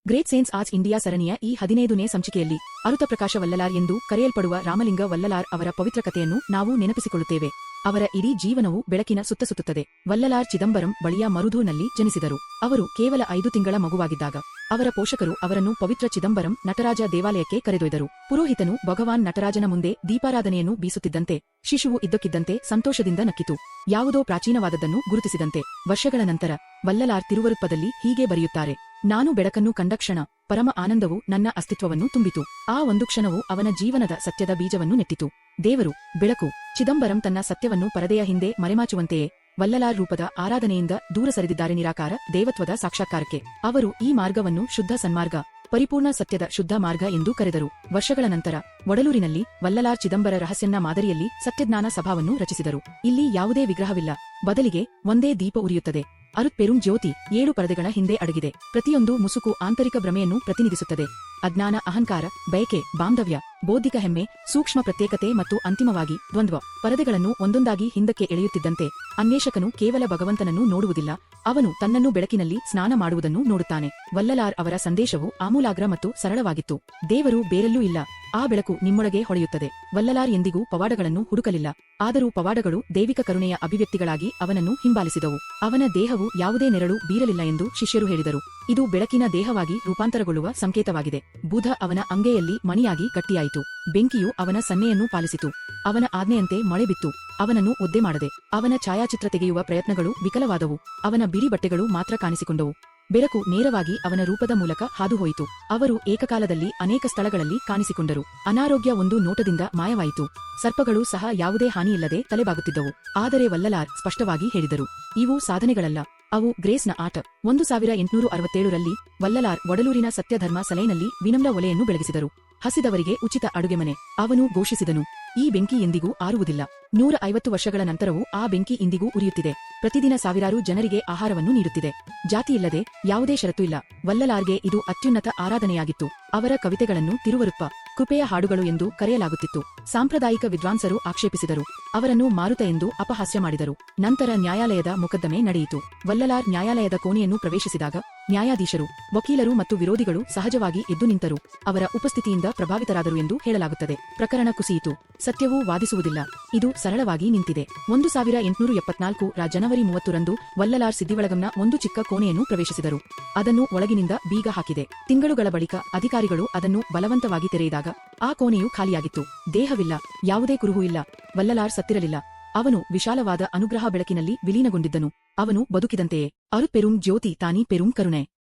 Great ಸೇನ್ಸ್ arts India ಸರಣಿಯ ಈ 15ನೇ ಸಂಚಿಕೆಯಲ್ಲಿ ಅರುತ ಪ್ರಕಾಶ ವಲ್ಲಲಾರ್ ಎಂದು ಕರೆಯಲ್ಪಡುವ ರಾಮಲಿಂಗ ವಲ್ಲಲಾರ್ ಅವರ ಪವಿತ್ರ ಕಥೆಯನ್ನು ನಾವು ನೆನಪಿಸಿಕೊಳ್ಳುತ್ತೇವೆ. ಅವರ ಇಡೀ ಜೀವನವು ಬೆಳಕಿನ ಸುತ್ತ ಸುತ್ತುತ್ತದೆ. ವಲ್ಲಲಾರ್ ಚಿದಂಬರಂ ಬಳಿಯ ಮರುಧೂನಲ್ಲಿ ಜನಿಸಿದರು. ಅವರು ಕೇವಲ 5 ತಿಂಗಳ ಮಗುವಾಗಿದ್ದಾಗ ಅವರ ಪೋಷಕರು ಅವರನ್ನು ಪವಿತ್ರ ಚಿದಂಬರಂ ನಟರಾಜ ದೇವಾಲಯಕ್ಕೆ ಕರೆದೊಯ್ದರು. ಪುರೋಹಿತನು ಭಗವಾನ್ ನಟರಾಜನ ಮುಂದೆ ದೀಪಾರಾಧನೆಯನ್ನು ಬೀಸುತ್ತಿದ್ದಂತೆ ಶಿಶುವು ಇದ್ದಕ್ಕಿದ್ದಂತೆ ಸಂತೋಷದಿಂದ ನಕ್ಕಿತು. ಯಾವುದೋ ಪ್ರಾಚೀನವಾದದ್ದನ್ನು ಗುರುತಿಸಿದಂತೆ. ವರ್ಷಗಳ ನಂತರ ವಲ್ಲಲಾರ್ ತಿರುವರುಪ್ಪದಲ್ಲಿ ಹೀಗೆ ಬರೆಯುತ್ತಾರೆ: ನಾನು ಬೆಳಕನ್ನು ಕಂಡ ಕ್ಷಣ ಪರಮ ಆನಂದವು ನನ್ನ ಅಸ್ತಿತ್ವವನ್ನು ತುಂಬಿತು. ಆ ಒಂದು ಕ್ಷಣವು ಅವನ ಜೀವನದ ಸತ್ಯದ ಬೀಜವನ್ನು ನೆಟ್ಟಿತು. ದೇವರು, ಬೆಳಕು. ಚಿದಂಬರಂ ತನ್ನ ಸತ್ಯವನ್ನು ಪರದೆಯ ಹಿಂದೆ ಮರೆಮಾಚುವಂತೆಯೇ ವಲ್ಲಲಾರ್ ರೂಪದ ಆರಾಧನೆಯಿಂದ ದೂರ ಸರಿದಿದ್ದಾರೆ. ನಿರಾಕಾರ ದೇವತ್ವದ ಸಾಕ್ಷಾತ್ಕಾರಕ್ಕೆ ಅವರು ಈ ಮಾರ್ಗವನ್ನು ಶುದ್ಧ ಸನ್ಮಾರ್ಗ, ಪರಿಪೂರ್ಣ ಸತ್ಯದ ಶುದ್ಧ ಮಾರ್ಗ ಎಂದು ಕರೆದರು. ವರ್ಷಗಳ ನಂತರ ಒಡಲೂರಿನಲ್ಲಿ ವಲ್ಲಲಾರ್ ಚಿದಂಬರ ರಹಸ್ಯನ್ನ ಮಾದರಿಯಲ್ಲಿ ಸತ್ಯಜ್ಞಾನ ಸಭಾವನ್ನು ರಚಿಸಿದರು. ಇಲ್ಲಿ ಯಾವುದೇ ವಿಗ್ರಹವಿಲ್ಲ, ಬದಲಿಗೆ ಒಂದೇ ದೀಪ ಉರಿಯುತ್ತದೆ. ಅರುತ್ ಪೆರುಂ ಜ್ಯೋತಿ 7 ಪರದೆಗಳ ಹಿಂದೆ ಅಡಗಿದೆ. ಪ್ರತಿಯೊಂದು ಮುಸುಕು ಆಂತರಿಕ ಭ್ರಮೆಯನ್ನು ಪ್ರತಿನಿಧಿಸುತ್ತದೆ. ಅಜ್ಞಾನ, ಅಹಂಕಾರ, ಬಯಕೆ, ಬಾಂಧವ್ಯ, ಬೌದ್ಧಿಕ ಹೆಮ್ಮೆ, ಸೂಕ್ಷ್ಮ ಪ್ರತ್ಯೇಕತೆ ಮತ್ತು ಅಂತಿಮವಾಗಿ ದ್ವಂದ್ವ. ಪರದೆಗಳನ್ನು ಒಂದೊಂದಾಗಿ ಹಿಂದಕ್ಕೆ ಎಳೆಯುತ್ತಿದ್ದಂತೆ ಅನ್ವೇಷಕನು ಕೇವಲ ಭಗವಂತನನ್ನು ನೋಡುವುದಿಲ್ಲ, ಅವನು ತನ್ನನ್ನು ಬೆಳಕಿನಲ್ಲಿ ಸ್ನಾನ ಮಾಡುವುದನ್ನು ನೋಡುತ್ತಾನೆ. ವಲ್ಲಲಾರ್ ಅವರ ಸಂದೇಶವು ಆಮೂಲಾಗ್ರ ಮತ್ತು ಸರಳವಾಗಿತ್ತು. ದೇವರು ಬೇರೆಲ್ಲೂ ಇಲ್ಲ, ಆ ಬೆಳಕು ನಿಮ್ಮೊಳಗೆ ಹೊಳೆಯುತ್ತದೆ. ವಲ್ಲಲಾರ್ ಎಂದಿಗೂ ಪವಾಡಗಳನ್ನು ಹುಡುಕಲಿಲ್ಲ, ಆದರೂ ಪವಾಡಗಳು ದೈವಿಕ ಕರುಣೆಯ ಅಭಿವ್ಯಕ್ತಿಗಳಾಗಿ ಅವನನ್ನು ಹಿಂಬಾಲಿಸಿದವು. ಅವನ ದೇಹವು ಯಾವುದೇ ನೆರಳು ಬೀರಲಿಲ್ಲ ಎಂದು ಶಿಷ್ಯರು ಹೇಳಿದರು. ಇದು ಬೆಳಕಿನ ದೇಹವಾಗಿ ರೂಪಾಂತರಗೊಳ್ಳುವ ಸಂಕೇತವಾಗಿದೆ. ಬುಧ ಅವನ ಅಂಗೈಯಲ್ಲಿ ಮಣಿಯಾಗಿ ಗಟ್ಟಿಯಾಯಿತು. ಬೆಂಕಿಯು ಅವನ ಸನ್ನೆಯನ್ನು ಪಾಲಿಸಿತು. ಅವನ ಆಜ್ಞೆಯಂತೆ ಮಳೆ ಬಿತ್ತು. ಅವನನ್ನು ಒದ್ದೆ ಮಾಡದೆ. ಅವನ ಛಾಯಾಚಿತ್ರ ತೆಗೆಯುವ ಪ್ರಯತ್ನಗಳು ವಿಫಲವಾದವು. ಅವನ ಬಿಳಿ ಬಟ್ಟೆಗಳು ಮಾತ್ರ ಕಾಣಿಸಿಕೊಂಡವು. ಬೆಳಕು ನೇರವಾಗಿ ಅವನ ರೂಪದ ಮೂಲಕ ಹಾದುಹೋಯಿತು. ಅವರು ಏಕಕಾಲದಲ್ಲಿ ಅನೇಕ ಸ್ಥಳಗಳಲ್ಲಿ ಕಾಣಿಸಿಕೊಂಡರು. ಅನಾರೋಗ್ಯ ಒಂದು ನೋಟದಿಂದ ಮಾಯವಾಯಿತು. ಸರ್ಪಗಳು ಸಹ ಯಾವುದೇ ಹಾನಿಯಿಲ್ಲದೆ ತಲೆಬಾಗುತ್ತಿದ್ದವು. ಆದರೆ ವಲ್ಲಲಾರ್ ಸ್ಪಷ್ಟವಾಗಿ ಹೇಳಿದರು, ಇವು ಸಾಧನೆಗಳಲ್ಲ, ಅವು ಗ್ರೇಸ್ನ ಆಟ. 1867ರಲ್ಲಿ ವಲ್ಲಲಾರ್ ಒಡಲೂರಿನ ಸತ್ಯಧರ್ಮ ಸಲೈನಲ್ಲಿ ವಿನಮ್ರ ಒಲೆಯನ್ನು ಬೆಳಗಿಸಿದರು. ಹಸಿದವರಿಗೆ ಉಚಿತ ಅಡುಗೆಮನೆ. ಅವನು ಘೋಷಿಸಿದನು, ಈ ಬೆಂಕಿ ಎಂದಿಗೂ ಆರುವುದಿಲ್ಲ. 150 ವರ್ಷಗಳ ನಂತರವೂ ಆ ಬೆಂಕಿ ಇಂದಿಗೂ ಉರಿಯುತ್ತಿದೆ. ಪ್ರತಿದಿನ ಸಾವಿರಾರು ಜನರಿಗೆ ಆಹಾರವನ್ನು ನೀಡುತ್ತಿದೆ. ಜಾತಿಯಿಲ್ಲದೆ, ಯಾವುದೇ ಷರತ್ತು ಇಲ್ಲ. ವಲ್ಲಲಾರ್ಗೆ ಇದು ಅತ್ಯುನ್ನತ ಆರಾಧನೆಯಾಗಿತ್ತು. ಅವರ ಕವಿತೆಗಳನ್ನು ತಿರುವರುಪ್ಪ, ಕೃಪೆಯ ಹಾಡುಗಳು ಎಂದು ಕರೆಯಲಾಗುತ್ತಿತ್ತು. ಸಾಂಪ್ರದಾಯಿಕ ವಿದ್ವಾಂಸರು ಆಕ್ಷೇಪಿಸಿದರು. ಅವರನ್ನು ಮಾರುತ ಎಂದು ಅಪಹಾಸ್ಯ ಮಾಡಿದರು. ನಂತರ ನ್ಯಾಯಾಲಯದ ಮೊಕದ್ದಮೆ ನಡೆಯಿತು. ವಲ್ಲಲಾರ್ ನ್ಯಾಯಾಲಯದ ಕೋಣೆಯನ್ನು ಪ್ರವೇಶಿಸಿದಾಗ ನ್ಯಾಯಾಧೀಶರು, ವಕೀಲರು ಮತ್ತು ವಿರೋಧಿಗಳು ಸಹಜವಾಗಿ ಎದ್ದು ನಿಂತರು. ಅವರ ಉಪಸ್ಥಿತಿಯಿಂದ ಪ್ರಭಾವಿತರಾದರು ಎಂದು ಹೇಳಲಾಗುತ್ತದೆ. ಪ್ರಕರಣ ಕುಸಿಯಿತು. ಸತ್ಯವೂ ವಾದಿಸುವುದಿಲ್ಲ. ಇದು ಸರಳವಾಗಿ ನಿಂತಿದೆ. 1874 ರ ಜನವರಿ 30ರಂದು ವಲ್ಲಲಾರ್ ಸಿದ್ದಿವಳಗಂನ ಒಂದು ಚಿಕ್ಕ ಕೋಣೆಯನ್ನು ಪ್ರವೇಶಿಸಿದರು. ಅದನ್ನು ಒಳಗಿನಿಂದ ಬೀಗ ಹಾಕಿದೆ. ತಿಂಗಳುಗಳ ಬಳಿಕ ಅಧಿಕಾರಿಗಳು ಅದನ್ನು ಬಲವಂತವಾಗಿ ತೆರೆಯಿದಾಗ ಆ ಕೋಣೆಯು ಖಾಲಿಯಾಗಿತ್ತು. ದೇಹವಿಲ್ಲ, ಯಾವುದೇ ಕುರುಹು ಇಲ್ಲ. ವಲ್ಲಲಾರ್ ಸತ್ತಿರಲಿಲ್ಲ. ಅವನು ವಿಶಾಲವಾದ ಅನುಗ್ರಹ ಬೆಳಕಿನಲ್ಲಿ ವಿಲೀನಗೊಂಡಿದ್ದನು. ಅವನು ಬದುಕಿದಂತೆಯೇ. ಅರುತ್ ಪೆರುಂ ಜ್ಯೋತಿ ತಾನಿ ಪೆರುಂ ಕರುಣೆ.